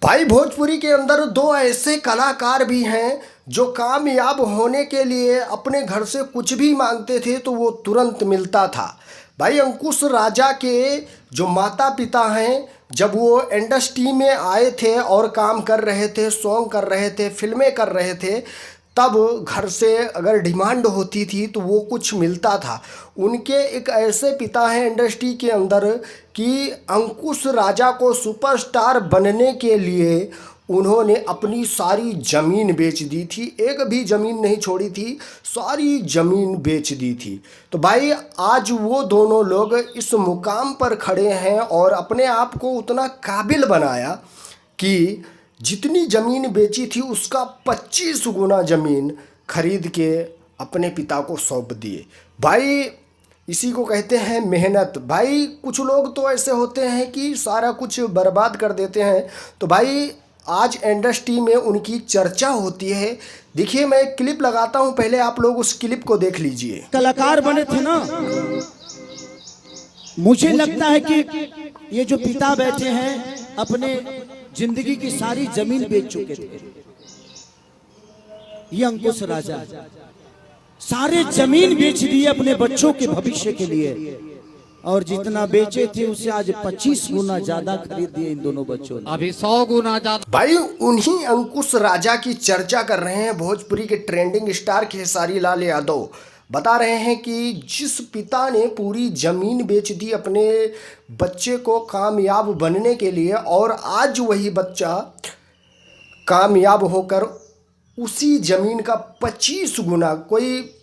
भाई भोजपुरी के अंदर दो ऐसे कलाकार भी हैं जो कामयाब होने के लिए अपने घर से कुछ भी मांगते थे तो वो तुरंत मिलता था। भाई अंकुश राजा के जो माता पिता हैं, जब वो इंडस्ट्री में आए थे और काम कर रहे थे, सॉन्ग कर रहे थे, फिल्में कर रहे थे, तब घर से अगर डिमांड होती थी तो वो कुछ मिलता था। उनके एक ऐसे पिता हैं इंडस्ट्री के अंदर कि अंकुश राजा को सुपरस्टार बनने के लिए उन्होंने अपनी सारी ज़मीन बेच दी थी, एक भी ज़मीन नहीं छोड़ी थी, सारी ज़मीन बेच दी थी। तो भाई आज वो दोनों लोग इस मुकाम पर खड़े हैं और अपने आप को उतना काबिल बनाया कि जितनी ज़मीन बेची थी उसका 25 गुना ज़मीन खरीद के अपने पिता को सौंप दिए। भाई इसी को कहते हैं मेहनत। भाई कुछ लोग तो ऐसे होते हैं कि सारा कुछ बर्बाद कर देते हैं। तो भाई आज इंडस्ट्री में उनकी चर्चा होती है। देखिए मैं एक क्लिप लगाता हूं, पहले आप लोग उस क्लिप को देख लीजिए। कलाकार बने थे ना, मुझे लगता है कि ये जो पिता बैठे हैं अपने जिंदगी की सारी जमीन बेच चुके थे। ये अंकुश राजा सारे जमीन बेच दिए अपने बच्चों के भविष्य के लिए, और जितना बेचे थे उसे आज 25 गुना ज्यादा खरीद दिए इन दोनों बच्चों ने, अभी 100 गुना ज्यादा। भाई उन्हीं अंकुश राजा की चर्चा कर रहे हैं भोजपुरी के ट्रेंडिंग स्टार खेसारी लाल यादव। बता रहे हैं कि जिस पिता ने पूरी ज़मीन बेच दी अपने बच्चे को कामयाब बनने के लिए, और आज वही बच्चा कामयाब होकर उसी ज़मीन का 25 गुना, कोई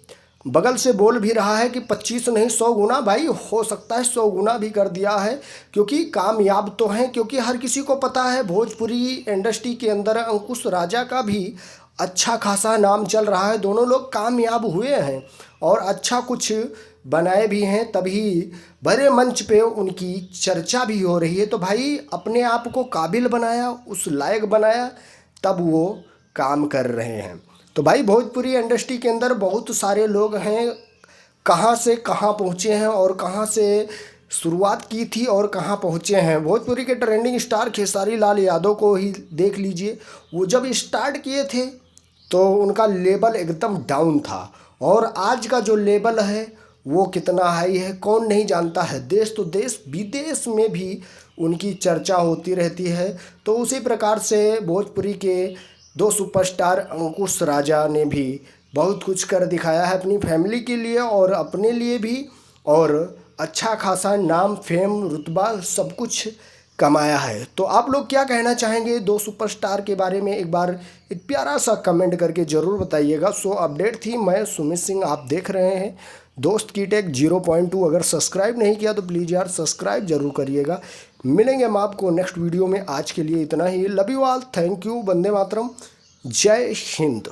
बगल से बोल भी रहा है कि 25 नहीं 100 गुना, भाई हो सकता है 100 गुना भी कर दिया है, क्योंकि कामयाब तो हैं। क्योंकि हर किसी को पता है भोजपुरी इंडस्ट्री के अंदर अंकुश राजा का भी अच्छा खासा नाम चल रहा है। दोनों लोग कामयाब हुए हैं और अच्छा कुछ बनाए भी हैं, तभी बड़े मंच पे उनकी चर्चा भी हो रही है। तो भाई अपने आप को काबिल बनाया, उस लायक बनाया, तब वो काम कर रहे हैं। तो भाई भोजपुरी इंडस्ट्री के अंदर बहुत सारे लोग हैं, कहाँ से कहाँ पहुँचे हैं और कहाँ से शुरुआत की थी और कहाँ पहुँचे हैं। भोजपुरी के ट्रेंडिंग स्टार खेसारी लाल यादव को ही देख लीजिए। वो जब स्टार्ट किए थे तो उनका लेवल एकदम डाउन था, और आज का जो लेवल है वो कितना हाई है कौन नहीं जानता है। देश तो देश, विदेश में भी उनकी चर्चा होती रहती है। तो उसी प्रकार से भोजपुरी के दो सुपरस्टार अंकुश राजा ने भी बहुत कुछ कर दिखाया है अपनी फैमिली के लिए और अपने लिए भी, और अच्छा खासा नाम, फेम, रुतबा सब कुछ कमाया है। तो आप लोग क्या कहना चाहेंगे दो सुपरस्टार के बारे में, एक बार एक प्यारा सा कमेंट करके ज़रूर बताइएगा। सो अपडेट थी, मैं सुमित सिंह, आप देख रहे हैं दोस्त की टेक 0.2। अगर सब्सक्राइब नहीं किया तो प्लीज़ यार सब्सक्राइब जरूर करिएगा। मिलेंगे हम आपको नेक्स्ट वीडियो में। आज के लिए इतना ही। Love you all, thank you, वंदे मातरम, जय हिंद।